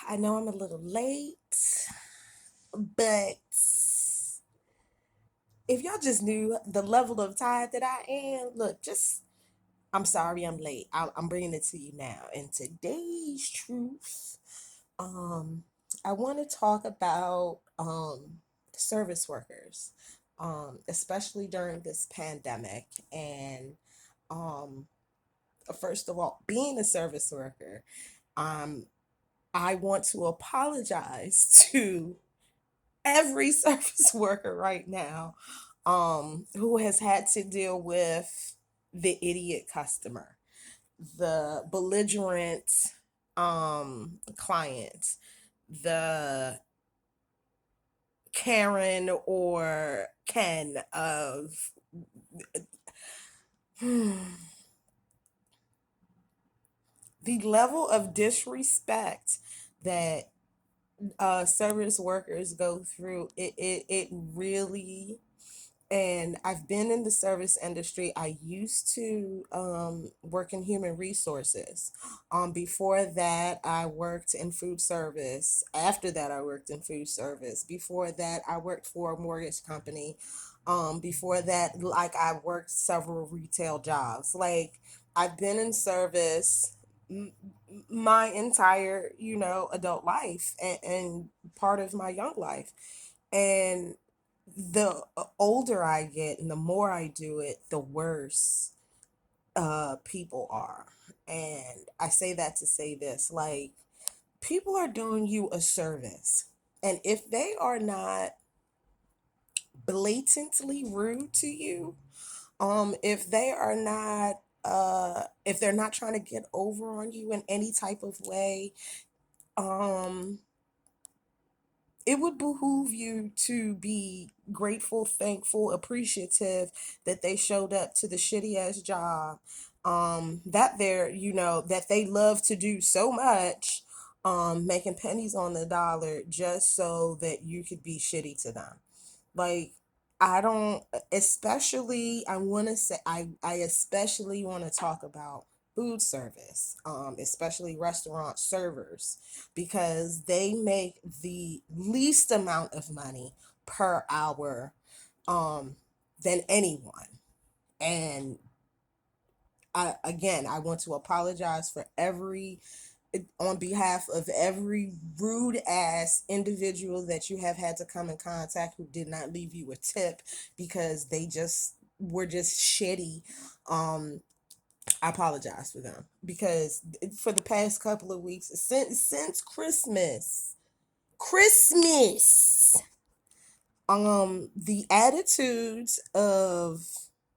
I know I'm a little late, but if y'all just knew the level of time that I am, look, I'm sorry I'm late. I'm bringing it to you now. And today's truth, um, I want to talk about service workers, especially during this pandemic. And um, first of all, being a service worker, um, I want to apologize to every service worker right now who has had to deal with the idiot customer, the belligerent client, the Karen or Ken of the level of disrespect that service workers go through. It really. And I've been in the service industry. I used to work in human resources. Before that, I worked in food service. After that, I worked in food service. Before that, I worked for a mortgage company. Before that, like I worked several retail jobs. Like I've been in service m- my entire, adult life and part of my young life. And the older I get and the more I do it, the worse people are. And I say that to say this, like, people are doing you a service. And if they are not blatantly rude to you, if they are not if they're not trying to get over on you in any type of way, um it would behoove you to be grateful, thankful, appreciative that they showed up to the shitty ass job that that they love to do so much, making pennies on the dollar just so that you could be shitty to them. Like, I don't, especially, I want to say, I especially want to talk about food service, especially restaurant servers, because they make the least amount of money per hour, um, than anyone. And I want to apologize for on behalf of every rude ass individual that you have had to come in contact who did not leave you a tip because they just were just shitty. um I apologize for them because for the past couple of weeks, since Christmas, the attitudes of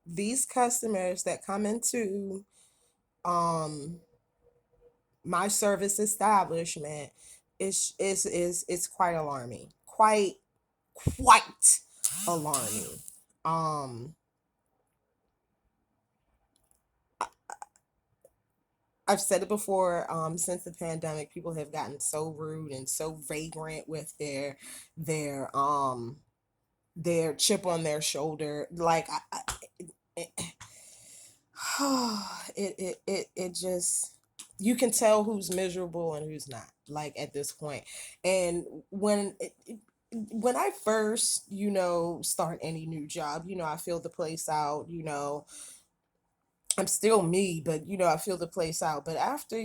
these customers that come into um my service establishment is quite alarming. Quite alarming. Um I've said it before, since the pandemic, people have gotten so rude and so vagrant with their chip on their shoulder. Like it, it just, you can tell who's miserable and who's not, like, at this point. And when I first, start any new job, I feel the place out, I'm still me, but I feel the place out. But after,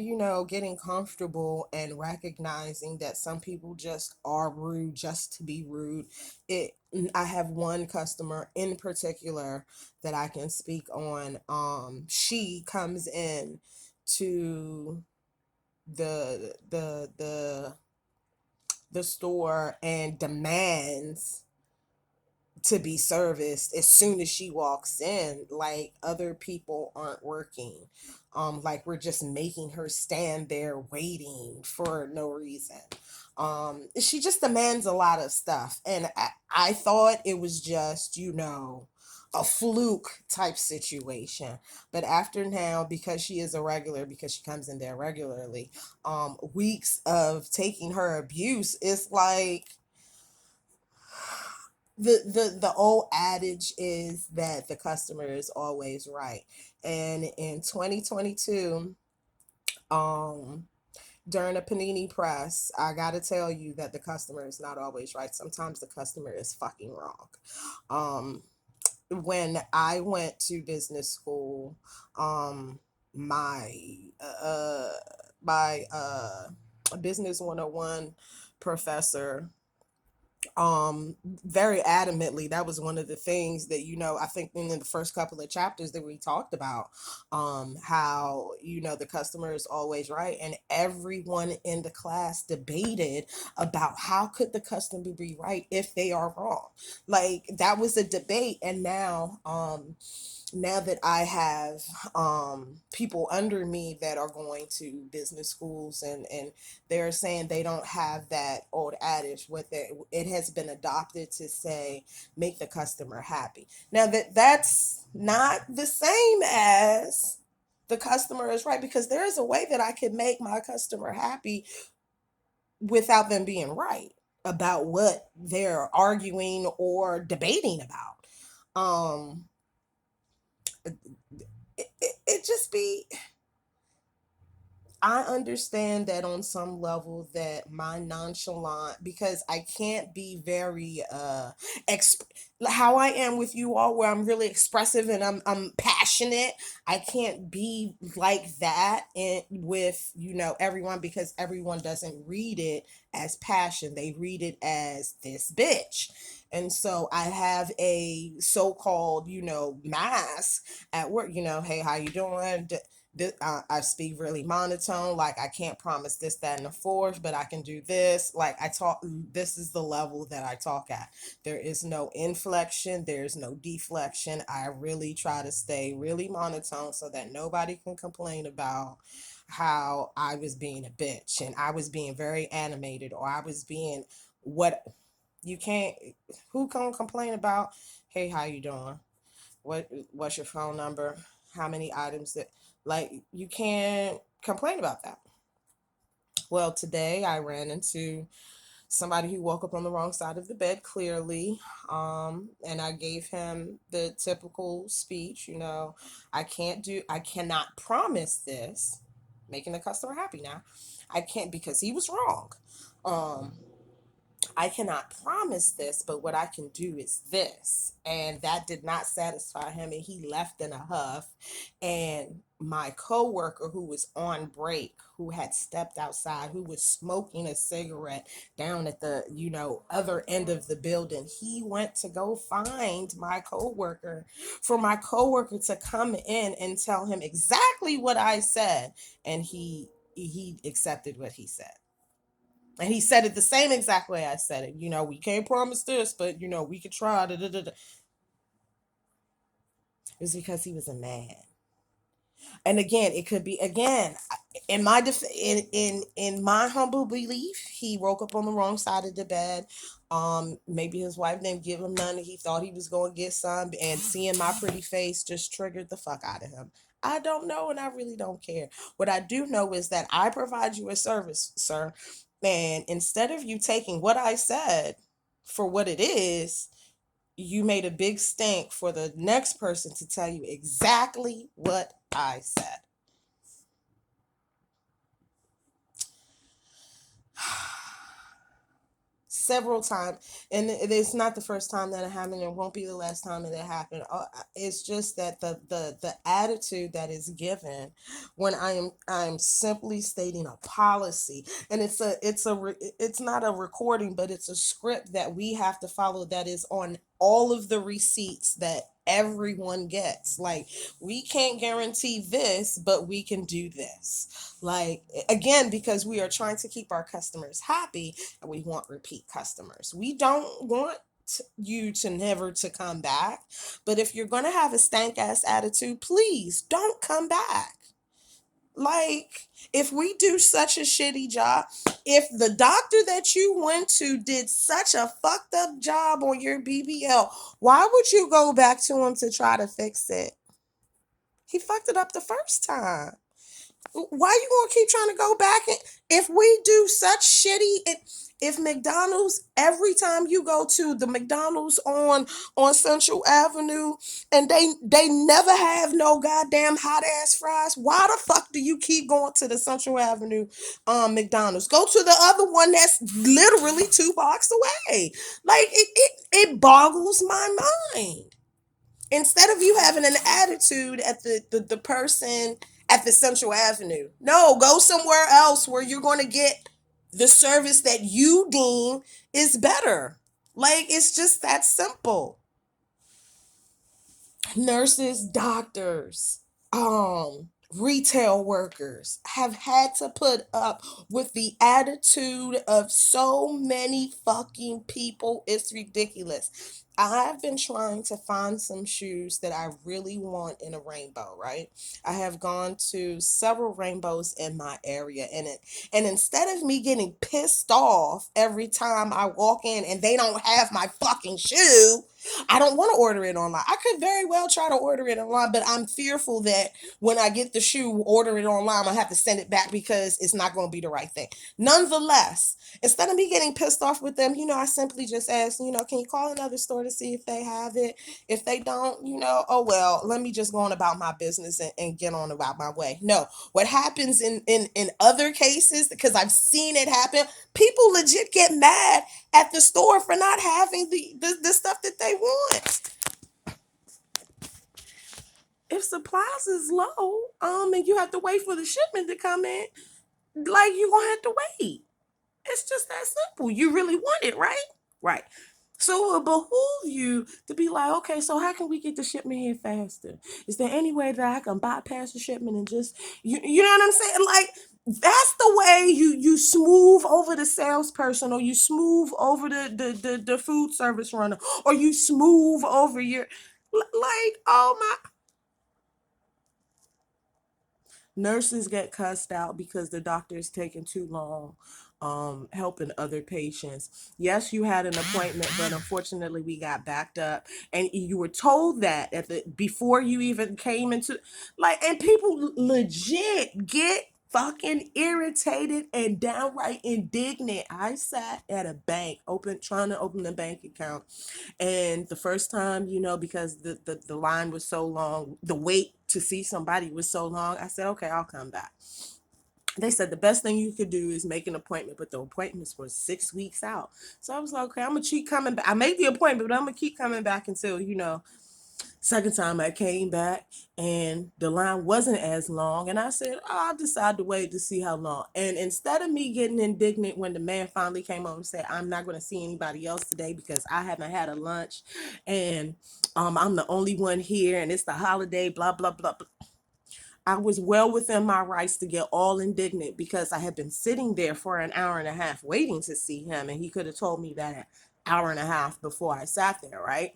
getting comfortable and recognizing that some people just are rude just to be rude, I have one customer in particular that I can speak on. She comes in to the store and demands to be serviced as soon as she walks in, like other people aren't working, like we're just making her stand there waiting for no reason. She just demands a lot of stuff, and I thought it was just, a fluke type situation. But after now, because she is a regular, because she comes in there regularly, weeks of taking her abuse, it's like the old adage is that the customer is always right. And in 2022, um During a panini press, I gotta tell you that the customer is not always right. Sometimes the customer is fucking wrong. Um, when I went to business school, um, my uh, my business 101 professor, very adamantly, that was one of the things that, I think in the first couple of chapters that we talked about, how, the customer is always right, and everyone in the class debated about how could the customer be right if they are wrong. Like, that was a debate. And now that I have people under me that are going to business schools, and they're saying they don't have that old adage with it has been adopted to say make the customer happy. Now that's not the same as the customer is right, because there is a way that I could make my customer happy without them being right about what they're arguing or debating about. Um, it just be, I understand that on some level that my nonchalant, because I can't be very exp- how I am with you all, where I'm really expressive and I'm passionate. I can't be like that with, everyone, because everyone doesn't read it as passion. They read it as this bitch. And so I have a so-called, mask at work, hey, how you doing? I speak really monotone. Like, I can't promise this, that, and the fourth, but I can do this. Like, I talk, this is the level that I talk at. There is no inflection, there's no deflection. I really try to stay really monotone so that nobody can complain about how I was being a bitch and I was being very animated, or I was being what you can't, who can complain about, hey, how you doing? What's your phone number? How many items that, like, you can't complain about that. Well, today I ran into somebody who woke up on the wrong side of the bed, clearly. And I gave him the typical speech, I cannot promise this, making the customer happy now. I can't, because he was wrong. Um, I cannot promise this, but what I can do is this. And that did not satisfy him, and he left in a huff. And my coworker, who was on break, who had stepped outside, who was smoking a cigarette down at the, other end of the building, he went to go find my coworker for my coworker to come in and tell him exactly what I said. And he accepted what he said. And he said it the same exact way I said it. We can't promise this, but we could try. Da, da, da, da. It was because he was a man. And again, it could be, again, in my humble belief, he woke up on the wrong side of the bed. Maybe his wife didn't give him none. He thought he was going to get some, and seeing my pretty face just triggered the fuck out of him. I don't know, and I really don't care. What I do know is that I provide you a service, sir, and instead of you taking what I said for what it is, you made a big stink for the next person to tell you exactly what I said. Several times, and it's not the first time that it happened. It won't be the last time that it happened. It's just that the attitude that is given when I'm simply stating a policy, and it's not a recording, but it's a script that we have to follow, that is on all of the receipts that everyone gets. Like, we can't guarantee this, but we can do this. Like, again, because we are trying to keep our customers happy, and we want repeat customers. We don't want you to never to come back. But if you're going to have a stank ass attitude, please don't come back. Like, if we do such a shitty job, if the doctor that you went to did such a fucked up job on your BBL, why would you go back to him to try to fix it? He fucked it up the first time. Why you gonna keep trying to go back? And if we do such shitty, If McDonald's, every time you go to the McDonald's on Central Avenue, and they never have no goddamn hot ass fries, why the fuck do you keep going to the Central Avenue McDonald's? Go to the other one that's literally 2 blocks away. Like it boggles my mind. Instead of you having an attitude at the person at the Central Avenue, no, go somewhere else where you're going to get the service that you deem is better. Like, it's just that simple. Nurses, doctors, retail workers have had to put up with the attitude of so many fucking people. It's ridiculous. I've been trying to find some shoes that I really want in a rainbow, right? I have gone to several rainbows in my area, and instead of me getting pissed off every time I walk in and they don't have my fucking shoe, I don't want to order it online. I could very well try to order it online, but I'm fearful that when I get the shoe, order it online, I have to send it back because it's not going to be the right thing. Nonetheless, instead of me getting pissed off with them, I simply just ask, can you call another store to see if they have it? If they don't, oh well, let me just go on about my business and get on about my way. No, what happens in other cases, because I've seen it happen, people legit get mad at the store for not having the stuff that they want. If supplies is low, and you have to wait for the shipment to come in, like, you're gonna have to wait. It's just that simple. You really want it, right? Right. So it behooves you to be like, okay, so how can we get the shipment here faster? Is there any way that I can bypass the shipment and just, you know what I'm saying? Like, that's the way you smooth over the salesperson, or you smooth over the food service runner, or you smooth over your, like, oh my. Nurses get cussed out because the doctor is taking too long helping other patients. Yes, you had an appointment, but unfortunately we got backed up, and you were told that at the before you even came into, like, and people legit get fucking irritated and downright indignant. I sat at a bank trying to open a bank account, and the first time, because the line was so long, the wait to see somebody was so long, I said, okay, I'll come back. They said the best thing you could do is make an appointment, but the appointments were 6 weeks out. So I was like, okay, I'm gonna keep coming back. I made the appointment, but I'm gonna keep coming back until, second time I came back and the line wasn't as long. And I said, oh, I'll decide to wait to see how long. And instead of me getting indignant when the man finally came over and said, I'm not going to see anybody else today because I haven't had a lunch, and I'm the only one here and it's the holiday, blah, blah, blah, blah. I was well within my rights to get all indignant because I had been sitting there for an hour and a half waiting to see him. And he could have told me that an hour and a half before I sat there, right?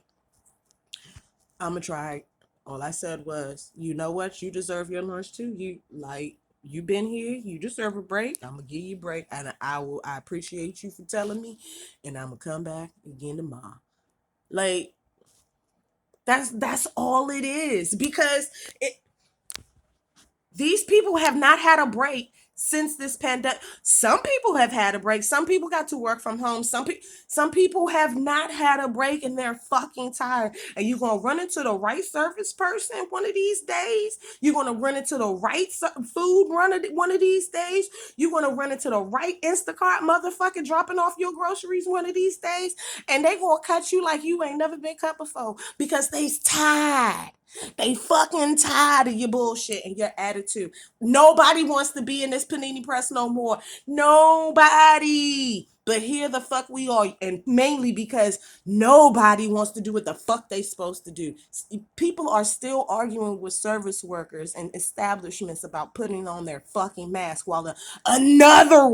I'm gonna try. All I said was, you know what? You deserve your lunch too. You've been here. You deserve a break. I'm gonna give you a break, and I appreciate you for telling me, and I'm gonna come back again tomorrow. Like, that's all it is, because these people have not had a break since this pandemic. Some people have had a break. Some people got to work from home. Some people have not had a break and they're fucking tired. And you're gonna run into the right service person one of these days. You're gonna run into the right food runner one of these days. You're gonna run into the right Instacart motherfucker dropping off your groceries one of these days. And they gonna cut you like you ain't never been cut before because they's tired. They fucking tired of your bullshit and your attitude. Nobody wants to be in this panini press no more. Nobody. But here the fuck we are. And mainly because nobody wants to do what the fuck they supposed to do. People are still arguing with service workers and establishments about putting on their fucking mask while another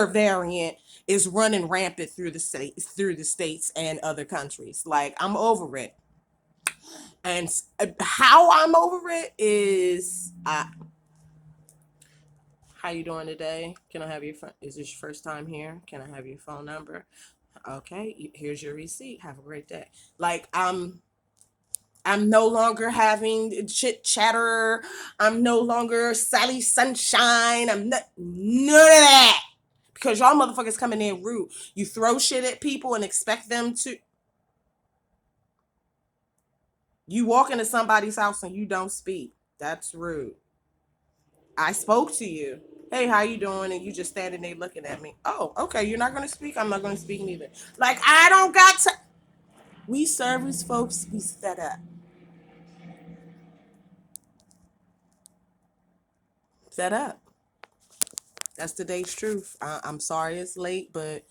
variant is running rampant through the states and other countries. Like, I'm over it. And how I'm over it is, how you doing today? Can I have your phone? Is this your first time here? Can I have your phone number? Okay, here's your receipt. Have a great day. Like, I'm no longer having chit chatter. I'm no longer Sally Sunshine. I'm not none of that. because y'all motherfuckers coming in rude. You throw shit at people and expect them to. You walk into somebody's house and you don't speak. That's rude. I spoke to you. Hey, how you doing? And you just standing there looking at me. Oh, okay. You're not gonna speak. I'm not gonna speak neither. Like I don't got to. We service folks be set up. Set up. That's today's truth. I'm sorry it's late, but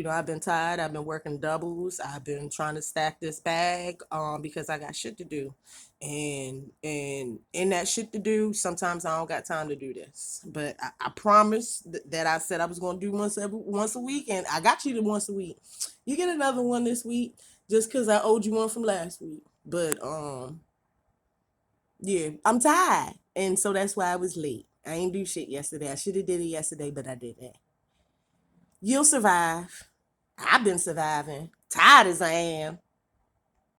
I've been tired. I've been working doubles. I've been trying to stack this bag because I got shit to do. And in that shit to do, sometimes I don't got time to do this. But I promised that I said I was gonna do once a week, and I got you to once a week. You get another one this week just because I owed you one from last week. But yeah, I'm tired. And so that's why I was late. I ain't do shit yesterday. I should have did it yesterday, but I didn't. You'll survive. I've been surviving. Tired as I am.